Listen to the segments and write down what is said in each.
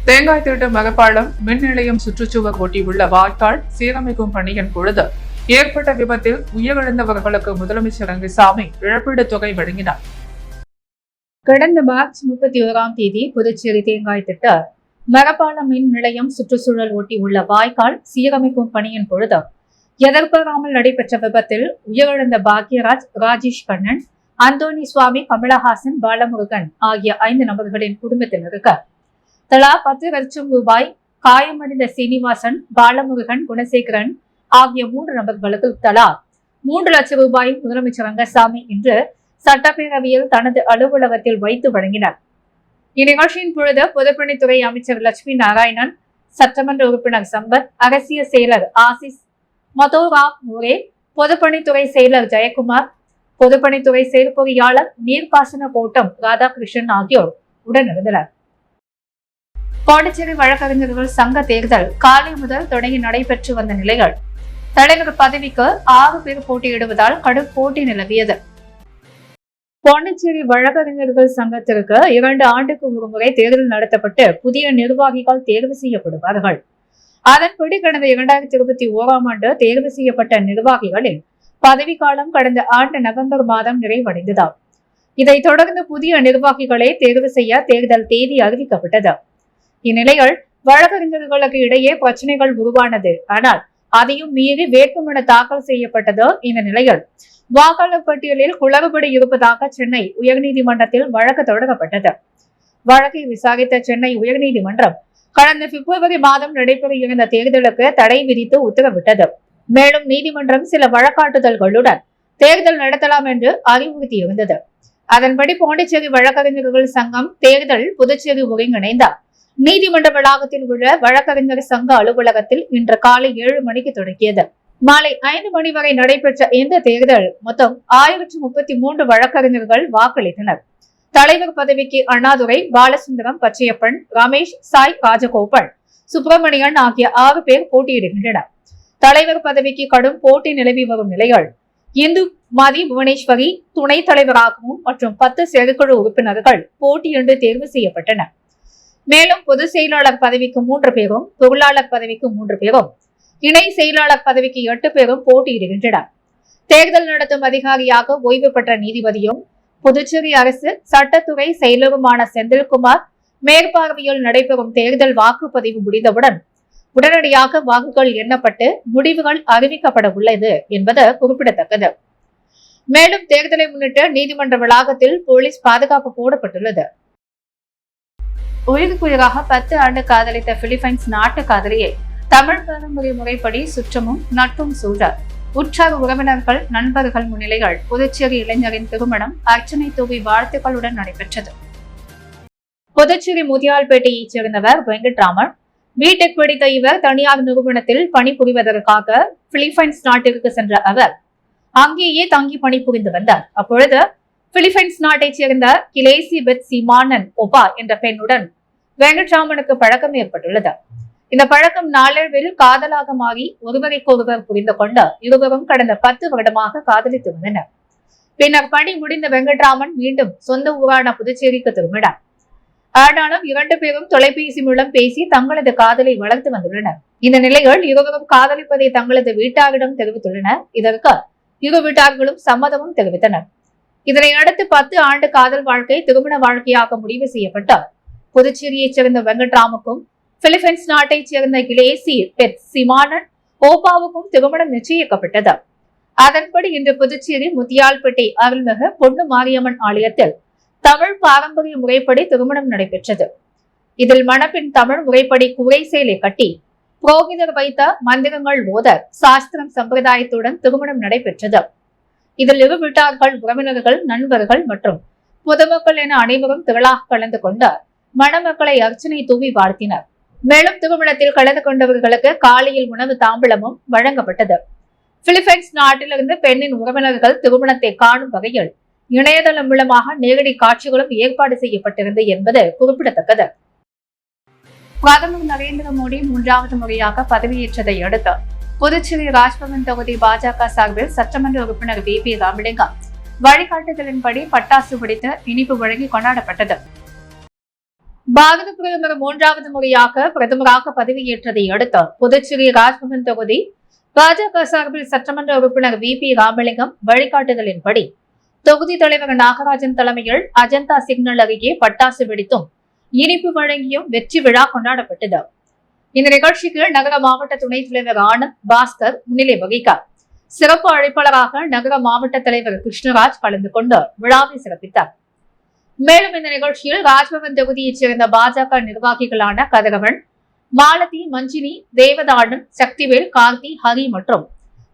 தேங்காய் திட்டு மகப்பாலம் மின் நிலையம் சுற்றுச்சுவர் ஒட்டியுள்ள வாய்க்கால் சீரமைக்கும் பணியின் பொழுது ஏற்பட்ட விபத்தில் உயிரிழந்தவர்களுக்கு முதலமைச்சர் ரங்கசாமி இழப்பீட்டுத் தொகை வழங்கினார். கடந்த மார்ச் 31 புதுச்சேரி தேங்காய் திட்டு மகப்பாலம் மின் நிலையம் சுற்றுச்சூழல் ஒட்டியுள்ள வாய்க்கால் சீரமைக்கும் பணியின் பொழுது எதிர்பாராமல் நடைபெற்ற விபத்தில் உயிரிழந்த பாக்யராஜ், ராஜேஷ் கண்ணன், அந்தோணி சுவாமி, கமலஹாசன், பாலமுருகன் ஆகிய 5 நபர்களின் குடும்பத்தினருக்கு தலா 10 லட்சம் ரூபாய், காயமடைந்த சீனிவாசன், பாலமுருகன், குணசேகரன் ஆகிய 3 நபர்களுக்கு தலா 3 லட்சம் ரூபாய் முதலமைச்சர் ரங்கசாமி இன்று சட்டப்பேரவையில் தனது அலுவலகத்தில் வைத்து வழங்கினார். இந்நிகழ்ச்சியின் பொழுது பொதுப்பணித்துறை அமைச்சர் லட்சுமி நாராயணன், சட்டமன்ற உறுப்பினர் சம்பத், அரசியல் செயலர் ஆசிஸ், மதோராவ் மூரே, பொதுப்பணித்துறை செயலர் ஜெயக்குமார், பொதுப்பணித்துறை செயற்பொறியாளர் நீர்ப்பாசன கோட்டம் ராதாகிருஷ்ணன் ஆகியோர் உடனிருந்தனர். பாண்டிச்சேரி வழக்கறிஞர்கள் சங்க தேர்தல் காலை முதல் தொடங்கி நடைபெற்று வந்த நிலையில் தலைவர் பதவிக்கு 6 பேர் போட்டியிடுவதால் கடும் போட்டி நிலவியது. பாண்டிச்சேரி வழக்கறிஞர்கள் சங்கத்திற்கு 2 ஆண்டுக்கு ஒருமுறை தேர்தல் நடத்தப்பட்டு புதிய நிர்வாகிகள் தேர்வு செய்யப்படுவார்கள். அதன்படி கடந்த 2021 ஆண்டு தேர்வு செய்யப்பட்ட நிர்வாகிகளில் பதவிக்காலம் கடந்த ஆண்டு நவம்பர் மாதம் நிறைவடைந்ததாம். இதைத் தொடர்ந்து புதிய நிர்வாகிகளை தேர்வு செய்ய தேர்தல் தேதி அறிவிக்கப்பட்டது. இந்நிலையில் வழக்கறிஞர்களுக்கு இடையே பிரச்சனைகள் உருவானது. ஆனால் அதையும் மீறி வேட்புமனு தாக்கல் செய்யப்பட்டது. இந்த நிலையில் வாக்காளர் பட்டியலில் குளறுபடி இருப்பதாக சென்னை உயர்நீதிமன்றத்தில் வழக்கு தொடரப்பட்டது. வழக்கை விசாரித்த சென்னை உயர்நீதிமன்றம் கடந்த பிப்ரவரி மாதம் நடைபெற இருந்த தேர்தலுக்கு தடை விதித்து உத்தரவிட்டது. மேலும் நீதிமன்றம் சில வழக்காட்டுதல்களுடன் தேர்தல் நடத்தலாம் என்று அறிவுறுத்தியிருந்தது. அதன்படி பாண்டிச்சேரி வழக்கறிஞர்கள் சங்கம் தேர்தல் புதுச்சேரி ஒருங்கிணைந்த நீதிமன்ற வளாகத்தில் உள்ள வழக்கறிஞர் சங்க அலுவலகத்தில் இன்று காலை 7 மணிக்கு தொடங்கியது. மாலை 5 மணி வரை நடைபெற்ற இந்த தேர்தல் மொத்தம் 1033 வழக்கறிஞர்கள் வாக்களித்தனர். தலைவர் பதவிக்கு அண்ணாதுரை, பாலசுந்தரம், பச்சையப்பன், ரமேஷ், சாய் ராஜகோபால், சுப்பிரமணியன் ஆகிய 6 பேர் போட்டியிடுகின்றனர். தலைவர் பதவிக்கு கடும் போட்டி நிலவி வரும் நிலையில் இந்து மதி புவனேஸ்வரி துணைத் தலைவராகவும் மற்றும் 10 செயற்குழு உறுப்பினர்கள் போட்டியின்றி தேர்வு செய்யப்பட்டனர். மேலும் பொதுச் செயலாளர் பதவிக்கு 3 பேரும், பொருளாளர் பதவிக்கு 3 பேரும், இணை செயலாளர் பதவிக்கு 8 பேரும் போட்டியிடுகின்றனர். தேர்தல் நடத்தும் அதிகாரியாக ஓய்வு பெற்ற நீதிபதியும் புதுச்சேரி அரசு சட்டத்துறை செயலருமான செந்தில்குமார் மேற்பார்வையில் நடைபெறும் தேர்தல் வாக்குப்பதிவு முடிந்தவுடன் உடனடியாக வாக்குகள் எண்ணப்பட்டு முடிவுகள் அறிவிக்கப்பட உள்ளது என்பது குறிப்பிடத்தக்கது. மேலும் தேர்தலை முன்னிட்டு நீதிமன்ற வளாகத்தில் போலீஸ் பாதுகாப்பு போடப்பட்டுள்ளது. உயிருக்குயிராக 10 ஆண்டு காதலித்த பிலிப்பைன்ஸ் நாட்டு காதலியை தமிழ் பாரம்பரிய முறைப்படி சுற்றமும் நட்பும் சூழ உற்றார் உறவினர்கள், நண்பர்கள் முன்னிலையில் புதுச்சேரி இளைஞரின் திருமணம் அர்ச்சனை தூவி வாழ்த்துக்களுடன் நடைபெற்றது. புதுச்சேரி முதியால்பேட்டையைச் சேர்ந்தவர் வெங்கட்ராமன். பிடெக் படித்த இவர் தனியார் நிறுவனத்தில் பணிபுரிவதற்காக பிலிப்பைன்ஸ் நாட்டிற்கு சென்ற அவர் அங்கேயே தங்கி பணிபுரிந்து வந்தார். அப்பொழுது பிலிப்பைன்ஸ் நாட்டைச் சேர்ந்த கிலேசி பெத் சிமானன் ஒபா என்ற பெண்ணுடன் வெங்கட்ராமனுக்கு பழக்கம் ஏற்பட்டுள்ளது. இந்த பழக்கம் நாளடைவில் காதலாக மாறி ஒருவரைக்கொருவர் புரிந்து கொண்டு இருவரும் கடந்த 10 வருடமாக காதலித்து வந்தனர். பின்னர் பணி முடிந்த வெங்கட்ராமன் மீண்டும் சொந்த ஊரான புதுச்சேரிக்கு திரும்பினார். ஆனாலும் 2 பேரும் தொலைபேசி மூலம் பேசி தங்களது காதலை வளர்த்து வந்துள்ளனர். இந்த நிலையில் இருவரும் காதலிப்பதை தங்களது வீட்டாரிடம் தெரிவித்துள்ளனர். இதற்கு இரு வீட்டார்களும் சம்மதமும் தெரிவித்தனர். இதனை அடுத்து 10 ஆண்டு காதல் வாழ்க்கை திருமண வாழ்க்கையாக முடிவு செய்யப்பட்ட புதுச்சேரியைச் சேர்ந்த வெங்கட்ராமுக்கும் பிலிப்பைன்ஸ் நாட்டைச் சேர்ந்த கிலேசி பெத் சிமானன் ஓபாவுக்கும் திருமணம் நிச்சயிக்கப்பட்டது. அதன்படி இன்று புதுச்சேரி முத்தியால்பேட்டை அருள்மிகு பொண்ணு மாரியம்மன் ஆலயத்தில் தமிழ் பாரம்பரிய முறைப்படி திருமணம் நடைபெற்றது. இதில் மணப்பெண் தமிழ் முறைப்படி கூரை சேலை கட்டி புரோகிதர் வைத்த மந்திரங்கள் ஓத சாஸ்திரம் சம்பிரதாயத்துடன் திருமணம் நடைபெற்றது. இதில் இரு வீட்டார்கள், உறவினர்கள், நண்பர்கள் மற்றும் பொதுமக்கள் என அனைவரும் திரளாக கலந்து கொண்டு மணமக்களை அர்ச்சனை தூவி வாழ்த்தினர். மேலும் திருமணத்தில் கலந்து கொண்டவர்களுக்கு காலையில் உணவு தாம்பூலமும் வழங்கப்பட்டது. பிலிப்பைன்ஸ் நாட்டிலிருந்து பெண்ணின் உறவினர்கள் திருமணத்தை காணும் வகையில் இணையதளம் மூலமாக நேரடி காட்சிகளும் ஏற்பாடு செய்யப்பட்டிருந்தது என்பது குறிப்பிடத்தக்கது. பிரதமர் நரேந்திர மோடி 3வது முறையாக பதவியேற்றதை அடுத்து புதுச்சேரி ராஜ்பவன் தொகுதி பாஜக சார்பில் சட்டமன்ற உறுப்பினர் VP ராமலிங்கம் வழிகாட்டுதலின்படி பட்டாசு வெடித்து இனிப்பு வழங்கி கொண்டாடப்பட்டது. பாரத பிரதமர் 3வது முறையாக பிரதமராக பதவியேற்றதை அடுத்து புதுச்சேரி ராஜ்பவன் தொகுதி பாஜக சார்பில் சட்டமன்ற உறுப்பினர் VP ராமலிங்கம் வழிகாட்டுதலின்படி தொகுதி தலைவர் நாகராஜன் தலைமையில் அஜந்தா சிக்னல் அருகே பட்டாசு வெடித்தும் இனிப்பு வழங்கியும் வெற்றி விழா கொண்டாடப்பட்டது. இந்த நிகழ்ச்சிக்கு நகர மாவட்ட துணைத் தலைவர் ஆனந்த் பாஸ்கர் முன்னிலை வகித்தார். சிறப்பு அழைப்பாளராக நகர மாவட்ட தலைவர் கிருஷ்ணராஜ் கலந்து கொண்டு விழாவை சிறப்பித்தார். மேலும் இந்த நிகழ்ச்சியில் ராஜ்பவன் தொகுதியைச் சேர்ந்த பாஜக நிர்வாகிகளான கதிரவன், மாலதி, மஞ்சினி, தேவதாடன், சக்திவேல், கார்த்தி, ஹரி மற்றும்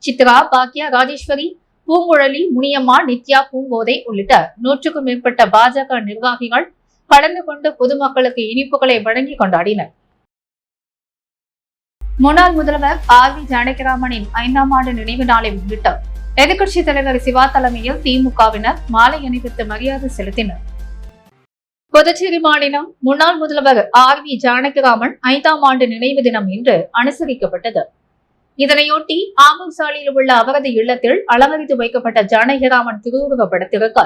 சித்ரா, பாக்கியா, ராஜேஸ்வரி, பூங்குழலி, முனியம்மா, நித்யா, பூங்கோதை உள்ளிட்ட 100க்கும் மேற்பட்ட பாஜக நிர்வாகிகள் கலந்து கொண்டு பொதுமக்களுக்கு இனிப்புகளை வழங்கி கொண்டாடினர். முன்னாள் முதல்வர் RV ஜானகிராமனின் 5ஆம் ஆண்டு நினைவு நாளை முன்னிட்டு எதிர்க்கட்சித் தலைவர் சிவா தலைமையில் திமுகவினர் மாலை அணிவித்து மரியாதை செலுத்தினர். புதுச்சேரி மாநிலம் முன்னாள் முதல்வர் RV ஜானகிராமன் 5ஆம் ஆண்டு நினைவு தினம் இன்று அனுசரிக்கப்பட்டது. இதனையொட்டி ஆம்பூர் சாலையில் உள்ள அவரது இல்லத்தில் அலங்கரித்து வைக்கப்பட்ட ஜானகிராமன் திருவுருவ படத்திற்கு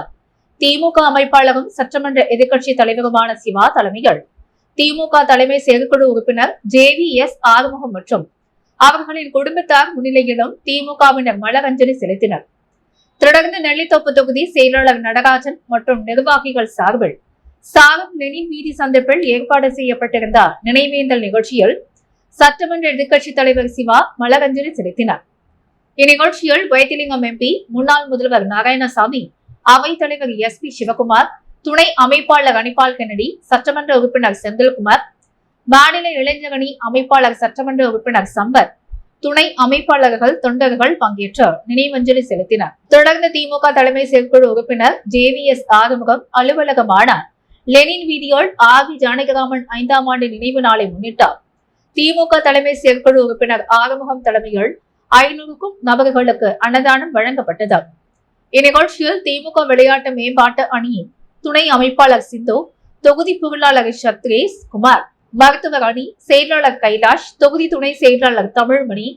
திமுக அமைப்பாளரும் சட்டமன்ற எதிர்க்கட்சி தலைவருமான சிவா தலைமையில் திமுக தலைமை செயற்குழு உறுப்பினர் JVS ஆறுமுகம் மற்றும் அவர்களின் குடும்பத்தார் முன்னிலையிலும் திமுகவினர் மலரஞ்சலி செலுத்தினர். தொடர்ந்து நெல்லித்தோப்பு தொகுதி செயலாளர் நடராஜன் மற்றும் நிர்வாகிகள் சார்பில் சாரம் லெனின் வீதி சந்திப்பில் ஏற்பாடு செய்யப்பட்டிருந்த நினைவேந்தல் நிகழ்ச்சியில் சட்டமன்ற எதிர்க்கட்சித் தலைவர் சிவா மலரஞ்சலி செலுத்தினார். இந்நிகழ்ச்சியில் வைத்திலிங்கம் MP, முன்னாள் முதல்வர் நாராயணசாமி, அவைத் தலைவர் SP சிவகுமார், துணை அமைப்பாளர் அனிபால் கென்னடி, சட்டமன்ற உறுப்பினர் செந்தில்குமார், மாநில இளைஞரணி அமைப்பாளர் சட்டமன்ற உறுப்பினர் சம்பத், துணை அமைப்பாளர்கள், தொண்டர்கள் பங்கேற்று நினைவஞ்சலி செலுத்தினர். தொடர்ந்து திமுக தலைமை செயற்குழு உறுப்பினர் JVS ஆறுமுகம் அலுவலகமான லெனின் வீதியில் RV ஜானகிராமன் 5ஆம் ஆண்டு நினைவு நாளை முன்னிட்டு திமுக தலைமை செயற்குழு உறுப்பினர் ஆறுமுகம் தலைமையில் 500க்கும் நபர்களுக்கு அன்னதானம் வழங்கப்பட்டது. இந்நிகழ்ச்சியில் திமுக விளையாட்டு மேம்பாட்டு அணியின் துணை அமைப்பாளர் சிந்து, தொகுதி பொருளாளர் சத்ரேஷ் குமார், மருத்துவர் அணி செயலாளர் கைலாஷ், தொகுதி துணை செயலாளர் தமிழ்மணி,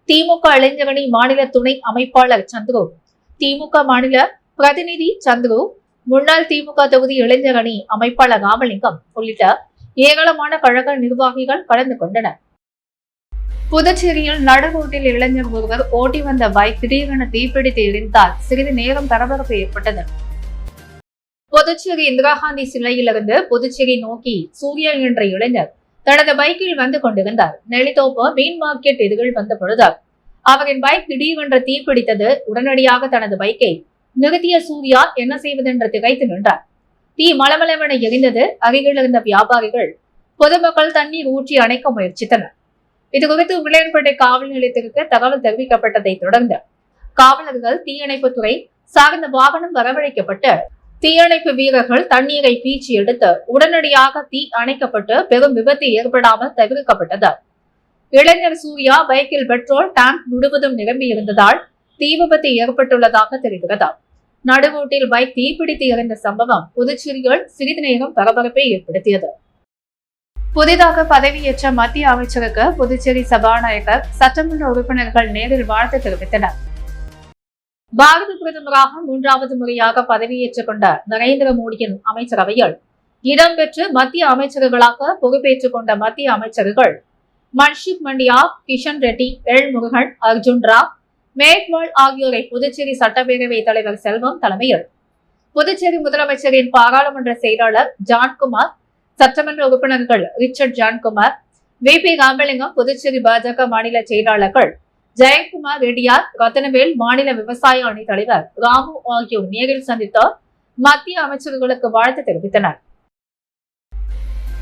திமுக இளைஞரணி மாநில துணை அமைப்பாளர் சந்துரு, திமுக மாநில பிரதிநிதி சந்துரு, முன்னாள் திமுக தொகுதி இளைஞரணி அமைப்பாளர் ராமலிங்கம் உள்ளிட்ட ஏராளமான கழக நிர்வாகிகள் கலந்து கொண்டனர். புதுச்சேரியில் நடுரோட்டில் இளைஞர் ஒருவர் ஓட்டி வந்த பைக் திடீரென தீப்பிடித்து எரிந்தால் சிறிது நேரம் பரபரப்பு ஏற்பட்டது. புதுச்சேரி இந்திரா காந்தி சிலையிலிருந்து புதுச்சேரி நோக்கி சூர்யா என்ற இளைஞர் தனது பைக்கில் வந்து கொண்டிருந்தார். நெல்லித்தோப்பு மீன் மார்க்கெட் எதிரில் வந்த பொழுது அவரின் பைக் திடீரென்று தீப்பிடித்தது. உடனடியாக தனது பைக்கை நிறுத்திய சூர்யா என்ன செய்வதென்று திகைத்து நின்றார். தீ மளமளவென எரிந்தது. அருகில் இருந்த வியாபாரிகள், பொதுமக்கள் தண்ணீர் ஊற்றி அணைக்க முயற்சித்தனர். இதுகுறித்து உருளையன்பேட்டை காவல் நிலையத்திற்கு தகவல் தெரிவிக்கப்பட்டதை தொடர்ந்து காவலர்கள், தீயணைப்புத்துறை சார்ந்த வாகனம் வரவழைக்கப்பட்டு தீயணைப்பு வீரர்கள் தண்ணீரை பீச்சி எடுத்து உடனடியாக தீ அணைக்கப்பட்டு பெரும் விபத்து ஏற்படாமல் தவிர்க்கப்பட்டது. இளைஞர் சூர்யா பைக்கில் பெட்ரோல் டேங்க் முழுவதும் நிரம்பி இருந்ததால் தீ விபத்து ஏற்பட்டுள்ளதாக தெரிகிறது. நடுரோட்டில் பைக் தீப்பிடித்து எறிந்த சம்பவம் புதுச்சேரியில் சிறிது நேரம் பரபரப்பை ஏற்படுத்தியது. புதிதாக பதவியேற்ற மத்திய அமைச்சருக்கு புதுச்சேரி சபாநாயகர், சட்டமன்ற உறுப்பினர்கள் நேரில் வாழ்த்து தெரிவித்தனர். பாரத பிரதமராக 3வது முறையாக பதவியேற்றுக் கொண்ட நரேந்திர மோடியின் அமைச்சரவையில் இடம்பெற்று மத்திய அமைச்சர்களாக பொறுப்பேற்றுக் கொண்ட மத்திய அமைச்சர்கள் மன்சுக் மண்டியா, கிஷன் ரெட்டி, எல் முருகன், அர்ஜுன் ராவ், மேக்வால் ஆகியோரை புதுச்சேரி சட்டப்பேரவை தலைவர் செல்வம் தலைமையில் புதுச்சேரி முதலமைச்சரின் பாராளுமன்ற செயலாளர் ஜான்குமார், சட்டமன்ற உறுப்பினர்கள் ரிச்சர்ட் ஜான்குமார், VP ராமலிங்கம், புதுச்சேரி பாஜக மாநில செயலாளர்கள் ஜெயக்குமார் ரெட்டியார், ரத்தனவேல், மாநில விவசாய அணி தலைவர் ராமு ஆகியோர் நேரில் சந்தித்து மத்திய அமைச்சர்களுக்கு வாழ்த்து தெரிவித்தனர்.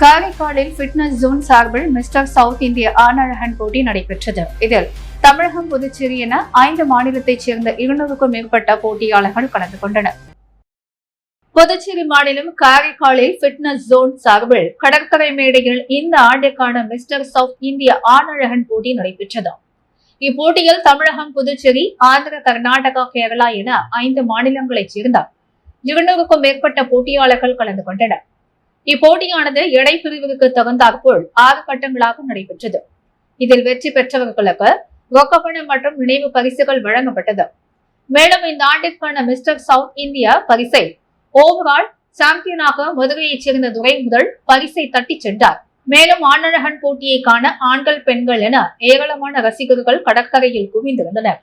காரைக்காலில் பிட்னஸ் ஜோன் சார்பில் மிஸ்டர் சவுத் இந்திய ஆணழகன் போட்டி நடைபெற்றது. இதில் தமிழகம், புதுச்சேரி என 5 மாநிலத்தைச் சேர்ந்த 200க்கும் மேற்பட்ட போட்டியாளர்கள் கலந்து கொண்டனர். புதுச்சேரி மாநிலம் காரைக்காலில் பிட்னஸ் ஜோன் சார்பில் கடற்கரை மேடையில் இந்த ஆண்டிற்கான மிஸ்டர் சவுத் இந்திய ஆணழகன் போட்டி நடைபெற்றது. இப்போட்டியில் தமிழகம், புதுச்சேரி, ஆந்திர, கர்நாடகா, கேரளா என 5 மாநிலங்களைச் சேர்ந்த 200க்கும் மேற்பட்ட போட்டியாளர்கள் கலந்து கொண்டனர். இப்போட்டியானது எடை பிரிவுக்கு தகுந்தாற்போல் 6 கட்டங்களாக நடைபெற்றது. இதில் வெற்றி பெற்றவர்களுக்கு ரொக்கப்பணம் மற்றும் நினைவு பரிசுகள் வழங்கப்பட்டது. மேலும் இந்த ஆண்டிற்கான மிஸ்டர் சவுத் இந்தியா பரிசை ஓவரால் சாம்பியனாக மதுரையைச் சேர்ந்த துரை முதல் பரிசை தட்டிச் சென்றார். மேலும் ஆணழகன் போட்டியை காண ஆண்கள் பெண்கள் என ஏராளமான ரசிகர்கள் கடற்கரையில் குவிந்திருந்தனர்.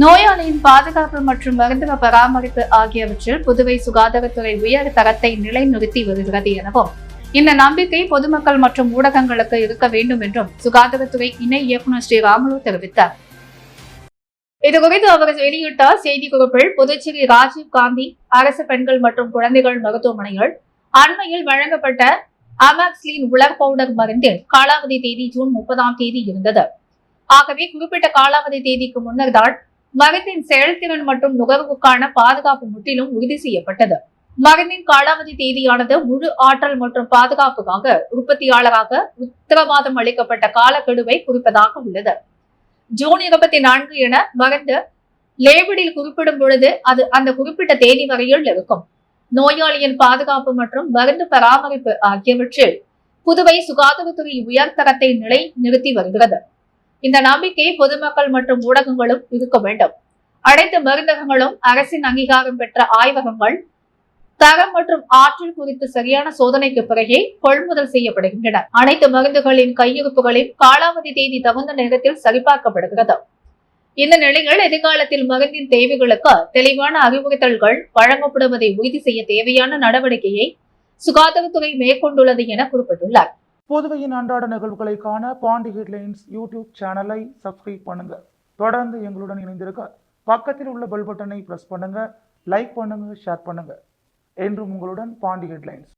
நோயாளியின் பாதுகாப்பு மற்றும் மருத்துவ பராமரிப்பு ஆகியவற்றில் புதுவை சுகாதாரத்துறை உயர் தரத்தை நிலைநிறுத்தி வருகிறது எனவும் இந்த நம்பிக்கை பொதுமக்கள் மற்றும் ஊடகங்களுக்கு இருக்க வேண்டும் என்றும் சுகாதாரத்துறை இணை இயக்குநர் ஸ்ரீராமுலு தெரிவித்தார். இதுகுறித்து அவர் வெளியிட்ட செய்திக்குறிப்பில் புதுச்சேரி ராஜீவ் காந்தி அரசு பெண்கள் மற்றும் குழந்தைகள் மருத்துவமனையில் அண்மையில் வழங்கப்பட்ட அமாக்ஸ்லின் உலர் பவுடர் மருந்தின் காலாவதி தேதி ஜூன் 30 இருந்தது. ஆகவே குறிப்பிட்ட காலாவதி தேதிக்கு முன்னர் தான் மருந்தின் செயல்திறன் மற்றும் நுகர்வுக்கான பாதுகாப்பு முற்றிலும் உறுதி செய்யப்பட்டது. மருந்தின் காலாவதி தேதியானது முழு ஆற்றல் மற்றும் பாதுகாப்புக்காக உற்பத்தியாளராக உத்தரவாதம் அளிக்கப்பட்ட காலக்கெடுவை குறிப்பதாக உள்ளது. ஜூன் 24 என மருந்து லேபிளில் குறிப்பிடும் பொழுது அது அந்த குறிப்பிட்ட தேதி வரையில் இருக்கும். நோயாளியின் பாதுகாப்பு மற்றும் மருந்து பராமரிப்பு ஆகியவற்றில் புதுவை சுகாதாரத்துறை உயர்தரத்தை நிலை நிறுத்தி வருகிறது. இந்த நம்பிக்கை பொதுமக்கள் மற்றும் ஊடகங்களும் இருக்க வேண்டும். அனைத்து மருந்தகங்களும் அரசின் அங்கீகாரம் பெற்ற ஆய்வகங்கள் தரம் மற்றும் ஆற்றல் குறித்து சரியான சோதனைக்கு பிறகே கொள்முதல் செய்யப்படுகின்றன. அனைத்து மருந்துகளின் கையிருப்புகளின் காலாவதி தேதி தகுந்த நேரத்தில் சரிபார்க்கப்படுகிறது. இந்த நிலையில் எதிர்காலத்தில் மருந்தின் தேவைகளுக்கு தெளிவான அறிவுறுத்தல்கள் வழங்கப்படுவதை உறுதி செய்ய தேவையான நடவடிக்கையை சுகாதாரத்துறை மேற்கொண்டுள்ளது என குறிப்பிட்டுள்ளார். புதுவையின் அன்றாட நிகழ்வுகளை காண பாண்டி ஹெட்லைன்ஸ் யூடியூப் சேனலை சப்ஸ்கிரைப் பண்ணுங்க. தொடர்ந்து எங்களுடன் இணைந்திருக்க பக்கத்தில் உள்ள பெல் பட்டனை பிரஸ் பண்ணுங்க. லைக் பண்ணுங்க, ஷேர் பண்ணுங்க. என்றும் உங்களுடன் பாண்டி ஹெட்லைன்ஸ்.